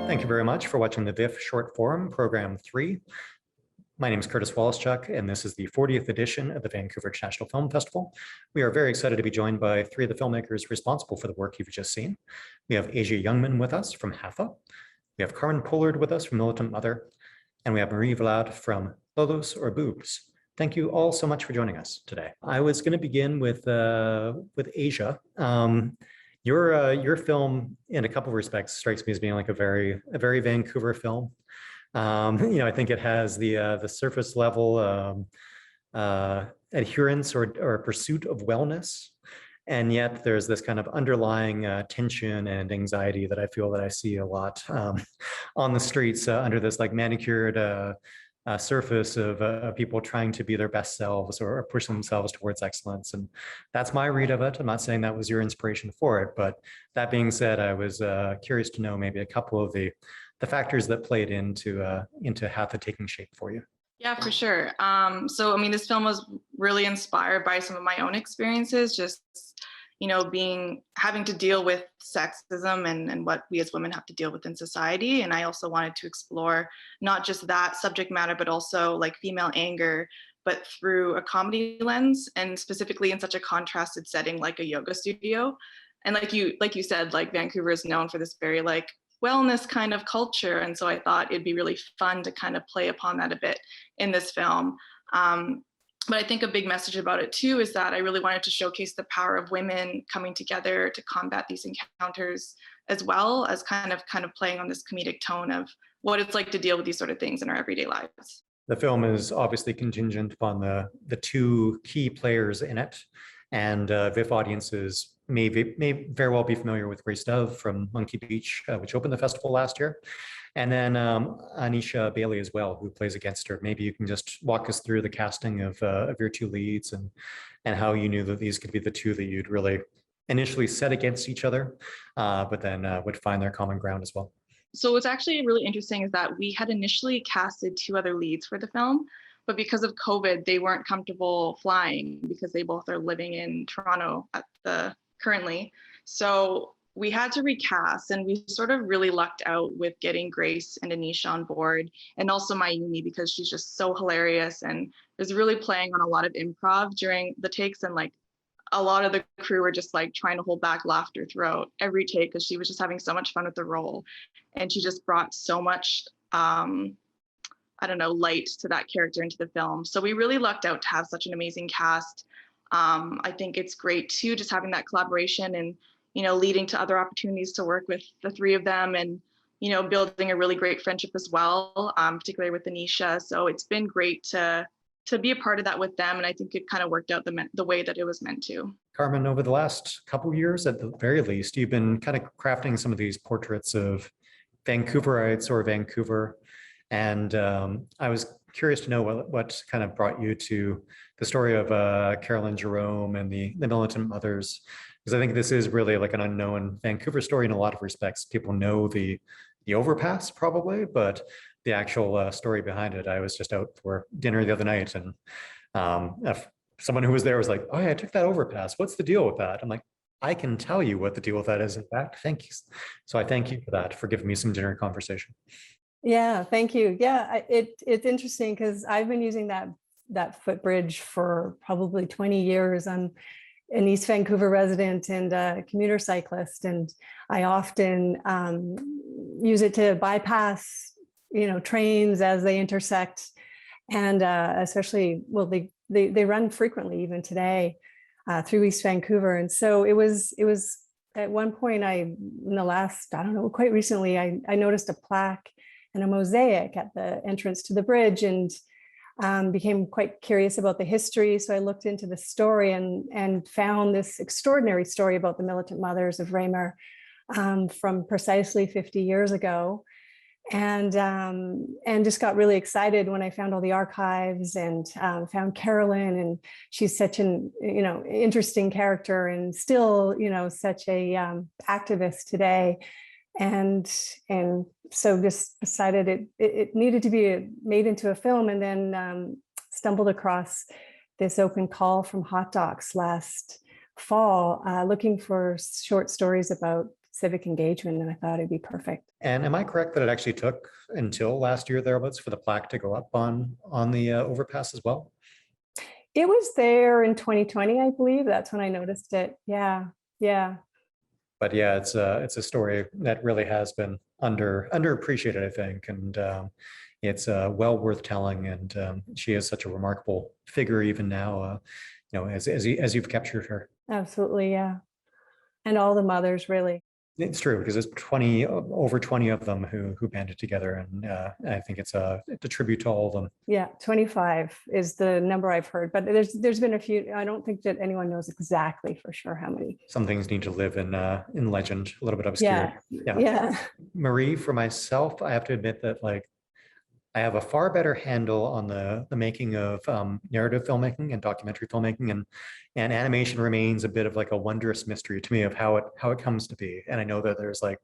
Thank you very much for watching the VIFF Short Forum, Program 3. My name is Curtis Woloschuk, and this is the 40th edition of the Vancouver International Film Festival. We are very excited to be joined by three of the filmmakers responsible for the work you've just seen. We have Youngman with us from Hatha. We have Carmen Pollard with us from Militant Mother, and we have Valade from Telus or Boobs. Thank you all so much for joining us today. I was going to begin with Asia. Your film, in a couple of respects, strikes me as being like a very Vancouver film. I think it has the surface level adherence or pursuit of wellness, and yet there's this kind of underlying tension and anxiety that I feel that I see a lot on the streets under this like manicured surface of people trying to be their best selves or push themselves towards excellence. And that's my read of it. I'm not saying that was your inspiration for it, but that being said, I was curious to know maybe a couple of the factors that played into Hatha taking shape for you. Yeah, for sure. This film was really inspired by some of my own experiences, just having to deal with sexism and what we as women have to deal with in society. And I also wanted to explore not just that subject matter, but also like female anger, but through a comedy lens, and specifically in such a contrasted setting like a yoga studio. And like you said, like Vancouver is known for this very like wellness kind of culture. And so I thought it'd be really fun to kind of play upon that a bit in this film. But I think a big message about it too is that I really wanted to showcase the power of women coming together to combat these encounters, as well as kind of playing on this comedic tone of what it's like to deal with these sort of things in our everyday lives. The film is obviously contingent upon the two key players in it, and VIFF audiences may very well be familiar with Grace Dove from Monkey Beach, which opened the festival last year. And then Anisha Bailey as well, who plays against her. Maybe you can just walk us through the casting of your two leads and how you knew that these could be the two that you'd really initially set against each other, but then would find their common ground as well. So what's actually really interesting is that we had initially casted two other leads for the film, but because of COVID, they weren't comfortable flying because they both are living in Toronto currently. So we had to recast, and we sort of really lucked out with getting Grace and Anisha on board, and also Mayumi, because she's just so hilarious and was really playing on a lot of improv during the takes. And like a lot of the crew were just like trying to hold back laughter throughout every take because she was just having so much fun with the role. And she just brought so much, light to that character into the film. So we really lucked out to have such an amazing cast. I think it's great too, just having that collaboration and leading to other opportunities to work with the three of them, and building a really great friendship as well, particularly with Anisha. So it's been great to be a part of that with them, and I think it kind of worked out the way that it was meant to. Carmen, over the last couple of years, at the very least, you've been kind of crafting some of these portraits of Vancouverites or Vancouver, and I was curious to know what kind of brought you to the story of Carolyn Jerome and the Militant Mothers, because I think this is really like an unknown Vancouver story in a lot of respects. People know the overpass probably, but the actual story behind it. I was just out for dinner the other night, and someone who was there was like, "Oh yeah, I took that overpass. What's the deal with that?" I'm like, "I can tell you what the deal with that is. In fact, thank you." So I thank you for that, for giving me some dinner conversation. Yeah, thank you. Yeah, it's interesting because I've been using that footbridge for probably 20 years. I'm an East Vancouver resident and a commuter cyclist, and I often use it to bypass, trains as they intersect, and especially, well, they run frequently even today through East Vancouver. And so it was at one point, quite recently, I noticed a plaque and a mosaic at the entrance to the bridge, and became quite curious about the history. So I looked into the story and found this extraordinary story about the Militant Mothers of Raymore from precisely 50 years ago. And just got really excited when I found all the archives and found Carolyn, and she's such an interesting character, and still such a activist today. And so just decided it needed to be made into a film, and then stumbled across this open call from Hot Docs last fall, looking for short stories about civic engagement, and I thought it'd be perfect. And am I correct that it actually took until last year thereabouts for the plaque to go up on the overpass as well? It was there in 2020, I believe. That's when I noticed it. Yeah, yeah. But yeah, it's a story that really has been underappreciated, I think, and it's well worth telling. And she is such a remarkable figure even now. As you've captured her. Absolutely, yeah. And all the mothers, really. It's true, because there's over 20 of them who banded together, and I think it's a tribute to all of them. Yeah, 25 is the number I've heard, but there's been a few. I don't think that anyone knows exactly for sure how many. Some things need to live in legend, a little bit obscure. Yeah. Marie, for myself, I have to admit that I have a far better handle on the making of narrative filmmaking and documentary filmmaking, and animation remains a bit of like a wondrous mystery to me of how it comes to be. And I know that there's like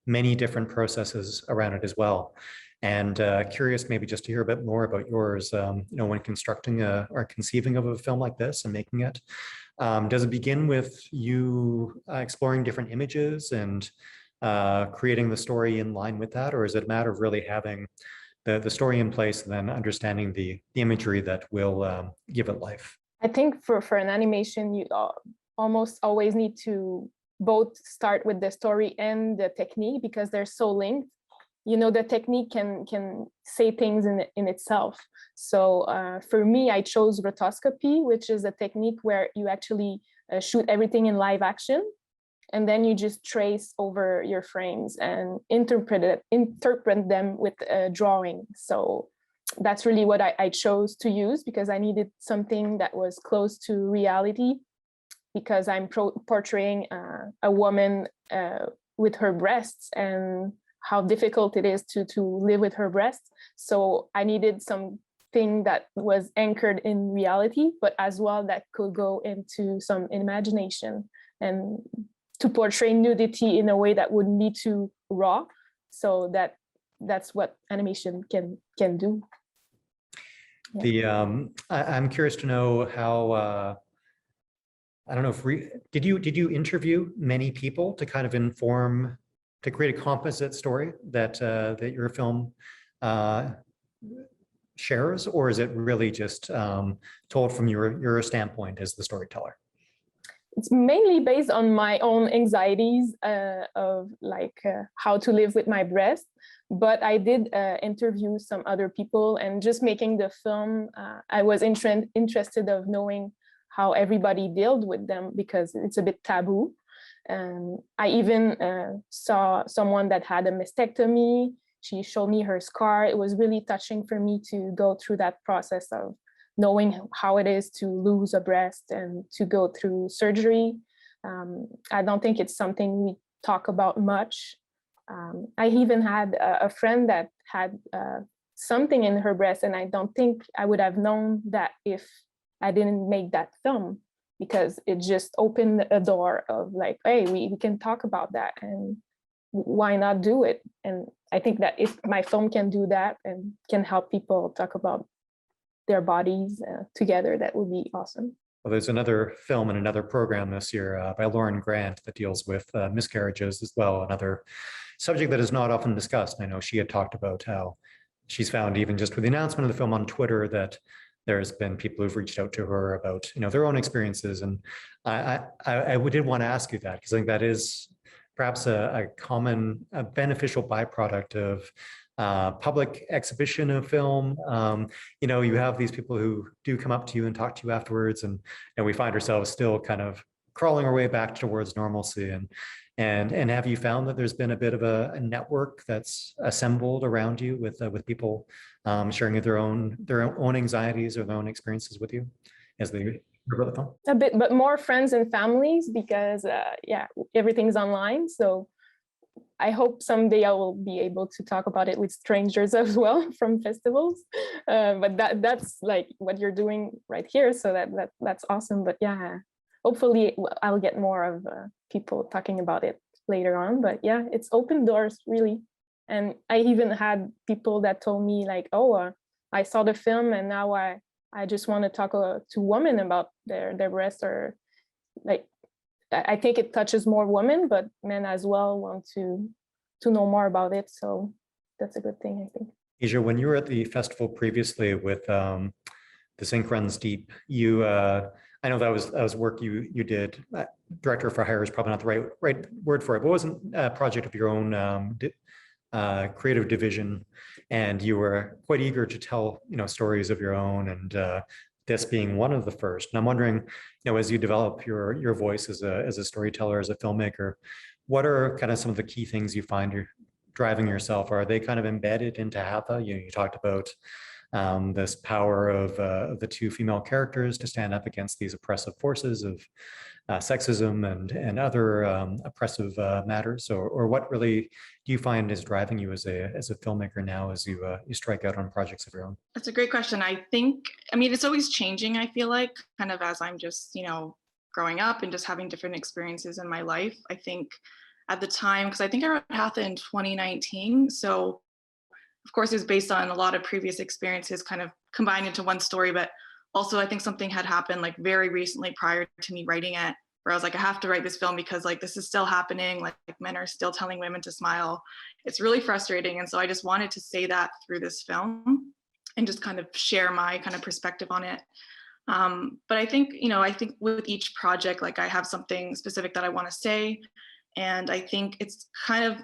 many different processes around it as well. And curious maybe just to hear a bit more about yours, when constructing or conceiving of a film like this and making it. Does it begin with you exploring different images and creating the story in line with that? Or is it a matter of really having the story in place and then understanding the imagery that will give it life? I think for an animation, you almost always need to both start with the story and the technique, because they're so linked. The technique can say things in itself. So for me, I chose rotoscopy, which is a technique where you actually shoot everything in live action, and then you just trace over your frames and interpret them with a drawing. So that's really what I chose to use, because I needed something that was close to reality, because I'm portraying a woman with her breasts and how difficult it is to live with her breasts. So I needed something that was anchored in reality, but as well that could go into some imagination, and to portray nudity in a way that wouldn't be too raw. So that's what animation can do. Yeah. I'm curious to know how, I don't know if did you interview many people to kind of to create a composite story that your film shares, or is it really just told from your standpoint as the storyteller? It's mainly based on my own anxieties of how to live with my breast, but I did interview some other people, and just making the film, I was interested of knowing how everybody dealt with them, because it's a bit taboo. I even saw someone that had a mastectomy. She showed me her scar. It was really touching for me to go through that process of knowing how it is to lose a breast and to go through surgery. I don't think it's something we talk about much. I even had a friend that had something in her breast, and I don't think I would have known that if I didn't make that film, because it just opened a door of like, hey, we can talk about that, and why not do it? And I think that if my film can do that and can help people talk about their bodies together, that would be awesome. Well, there's another film and another program this year by Lauren Grant that deals with miscarriages as well, another subject that is not often discussed. I know she had talked about how she's found, even just with the announcement of the film on Twitter, that there's been people who've reached out to her about their own experiences. And I did want to ask you that, because I think that is perhaps a common beneficial byproduct of public exhibition of film. You have these people who do come up to you and talk to you afterwards, and we find ourselves still kind of crawling our way back towards normalcy. And have you found that there's been a bit of a network that's assembled around you with people sharing their own anxieties or their own experiences with you as they cover the film? A bit, but more friends and families, because everything's online. So I hope someday I will be able to talk about it with strangers as well from festivals. But that's like what you're doing right here. So that's awesome. But yeah, hopefully I'll get more of people talking about it later on. But yeah, it's open doors, really. And I even had people that told me like, oh, I saw the film and now I just want to talk to women about their breasts, or like, I think it touches more women, but men as well want to know more about it. So that's a good thing, I think. Asia, when you were at the festival previously with The Ink Runs Deep, you, I know that was work you did. Director for hire is probably not the right word for it, but it wasn't a project of your own creative division, and you were quite eager to tell stories of your own, and this being one of the first. And I'm wondering, as you develop your voice as a storyteller, as a filmmaker, what are kind of some of the key things you find you're driving yourself? Are they kind of embedded into Hatha? You talked about this power of the two female characters to stand up against these oppressive forces of sexism and other oppressive matters, or what really do you find is driving you as a filmmaker now as you strike out on projects of your own? That's a great question. I mean, it's always changing, I feel like, kind of as I'm just, growing up and just having different experiences in my life. I think at the time, because I think I wrote Hatha in 2019. So of course, it was based on a lot of previous experiences kind of combined into one story, but also I think something had happened like very recently prior to me writing it, where I was like, I have to write this film because like this is still happening, like men are still telling women to smile. It's really frustrating. And so I just wanted to say that through this film and just kind of share my kind of perspective on it. But I think with each project, like I have something specific that I want to say. And I think it's kind of,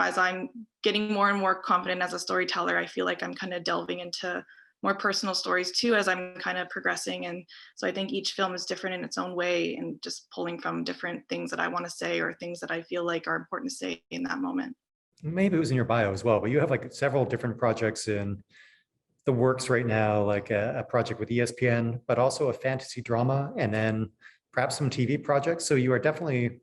as I'm getting more and more confident as a storyteller, I feel like I'm kind of delving into more personal stories too, as I'm kind of progressing. And so I think each film is different in its own way, and just pulling from different things that I want to say or things that I feel like are important to say in that moment. Maybe it was in your bio as well, but you have like several different projects in the works right now, like a project with ESPN, but also a fantasy drama, and then perhaps some TV projects. So you are definitely,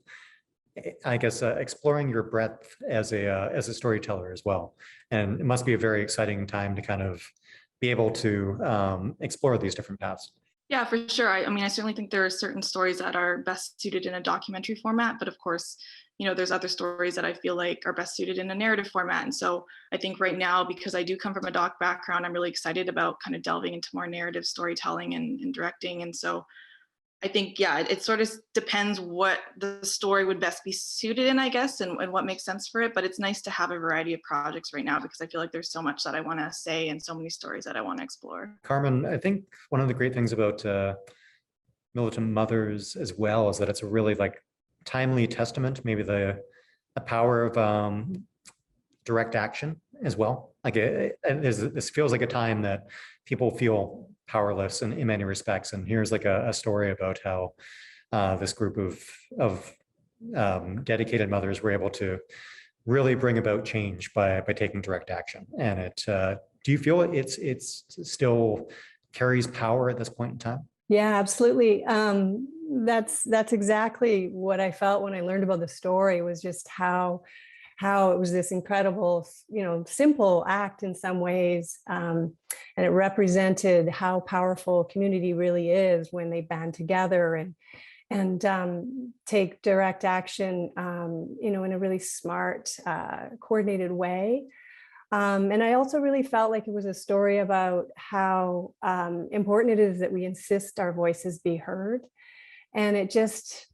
I guess, exploring your breadth as a storyteller as well. And it must be a very exciting time to kind of be able to explore these different paths. Yeah, for sure. I mean, I certainly think there are certain stories that are best suited in a documentary format, but of course, there's other stories that I feel like are best suited in a narrative format. And so I think right now, because I do come from a doc background, I'm really excited about kind of delving into more narrative storytelling and directing. And so I think, yeah, it sort of depends what the story would best be suited in, I guess, and what makes sense for it. But it's nice to have a variety of projects right now, because I feel like there's so much that I want to say and so many stories that I want to explore. Carmen, I think one of the great things about Militant Mothers as well is that it's a really like timely testament, maybe the power of direct action as well. Like this feels like a time that people feel powerless in many respects. And here's like a story about how this group of dedicated mothers were able to really bring about change by taking direct action. And it, do you feel it's still carries power at this point in time? Yeah, absolutely. That's exactly what I felt when I learned about the story, was just how it was this incredible, simple act in some ways. And it represented how powerful community really is when they band together and take direct action, in a really smart, coordinated way. And I also really felt like it was a story about how important it is that we insist our voices be heard. And it just,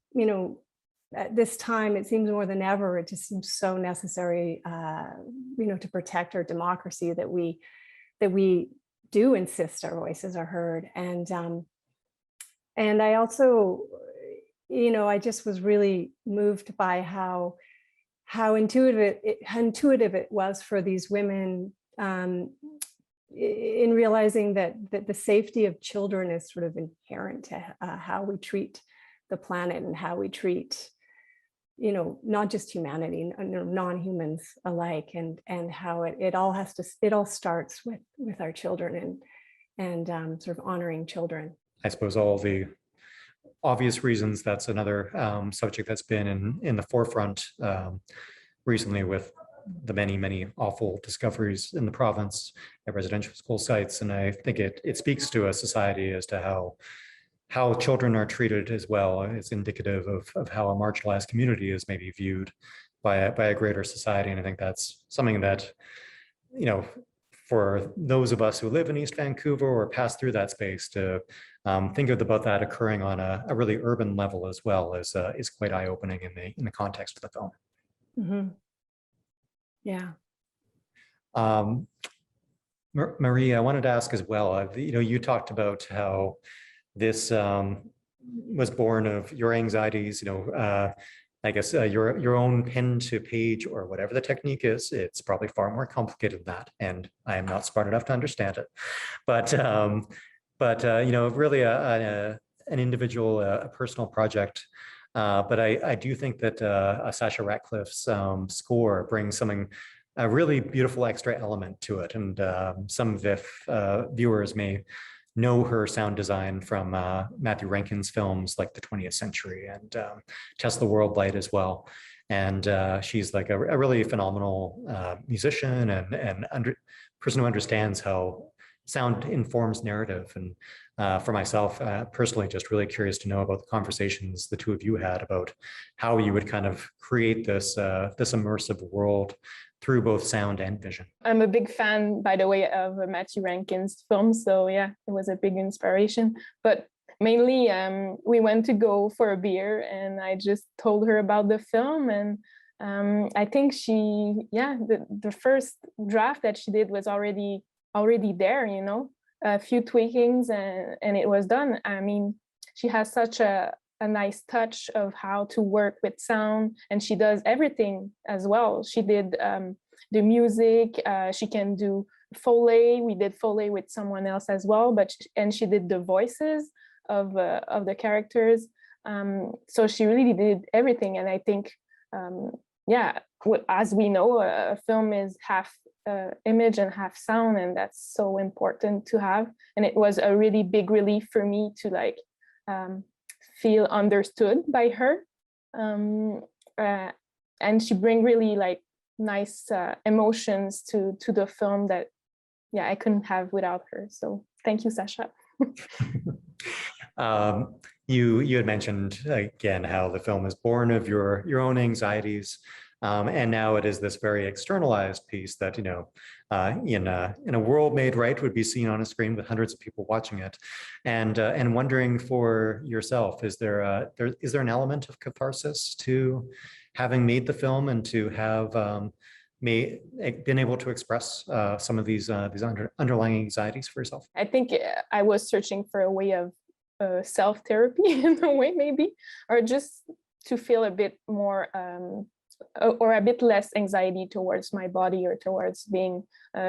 at this time, it seems more than ever, it just seems so necessary, to protect our democracy, that we do insist our voices are heard. And I also, I just was really moved by how intuitive it was for these women, in realizing that the safety of children is sort of inherent to how we treat the planet and how we treat, not just humanity, non-humans alike, and how it all starts with our children and sort of honoring children. I suppose all the obvious reasons, that's another subject that's been in the forefront recently, with the many awful discoveries in the province at residential school sites. And I think it speaks to a society as to how children are treated as well. It's indicative of how a marginalized community is maybe viewed by a greater society. And I think that's something that, for those of us who live in East Vancouver or pass through that space to think about that occurring on a really urban level as well is quite eye-opening in the context of the film. Mm-hmm. Yeah. Marie, I wanted to ask as well, you talked about how this was born of your anxieties, I guess your own pen to page or whatever the technique is. It's probably far more complicated than that, and I am not smart enough to understand it. But really an individual, a personal project. But I do think that Sasha Ratcliffe's score brings a really beautiful extra element to it. And some VIFF viewers may know her sound design from Matthew Rankin's films like The 20th Century and Tesla World Light as well. And she's like a really phenomenal musician and person who understands how sound informs narrative. And for myself, personally, just really curious to know about the conversations the two of you had about how you would kind of create this immersive world through both sound and vision. I'm a big fan, by the way, of Matthew Rankin's films. So yeah, it was a big inspiration. But mainly, we went to go for a beer and I just told her about the film. And I think the first draft that she did was already there, a few tweakings and it was done. I mean, she has such a nice touch of how to work with sound, and she does everything as well. She did the music, she can do Foley. We did Foley with someone else as well, and she did the voices of the characters. So she really did everything. And I think, as we know, a film is half image and half sound, and that's so important to have. And it was a really big relief for me to feel understood by her, and she bring really nice emotions to the film that I couldn't have without her. So thank you, Sasha. You had mentioned again how the film is born of your own anxieties, and now it is this very externalized piece that in a world made right would be seen on a screen with hundreds of people watching it, and wondering for yourself, is there an element of catharsis to having made the film and to have been able to express some of these underlying anxieties for yourself? I think I was searching for a way of self-therapy in a way, maybe, or just to feel a bit more or a bit less anxiety towards my body or towards being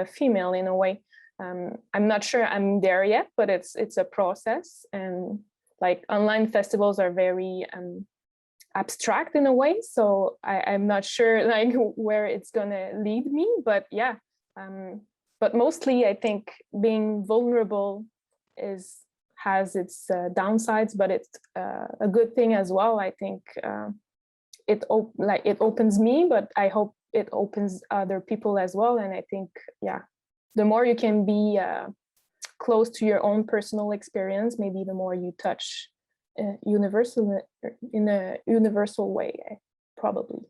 female in a way. I'm not sure I'm there yet, but it's a process. And online festivals are very abstract in a way, so I'm not sure where it's gonna lead me. But but mostly I think being vulnerable has its downsides, but it's a good thing as well. I think it opens me, but I hope it opens other people as well. And I think the more you can be close to your own personal experience, maybe the more you touch in a universal way, probably,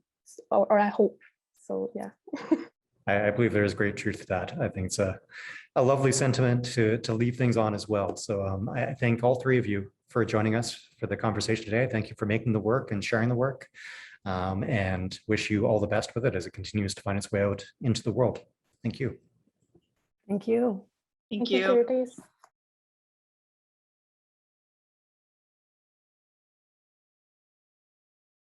or I hope so. Yeah. I believe there is great truth to that. I think it's a lovely sentiment to leave things on as well. So I thank all three of you for joining us for the conversation today. Thank you for making the work and sharing the work, and wish you all the best with it as it continues to find its way out into the world. Thank you. Thank you. Thank you you. for your days.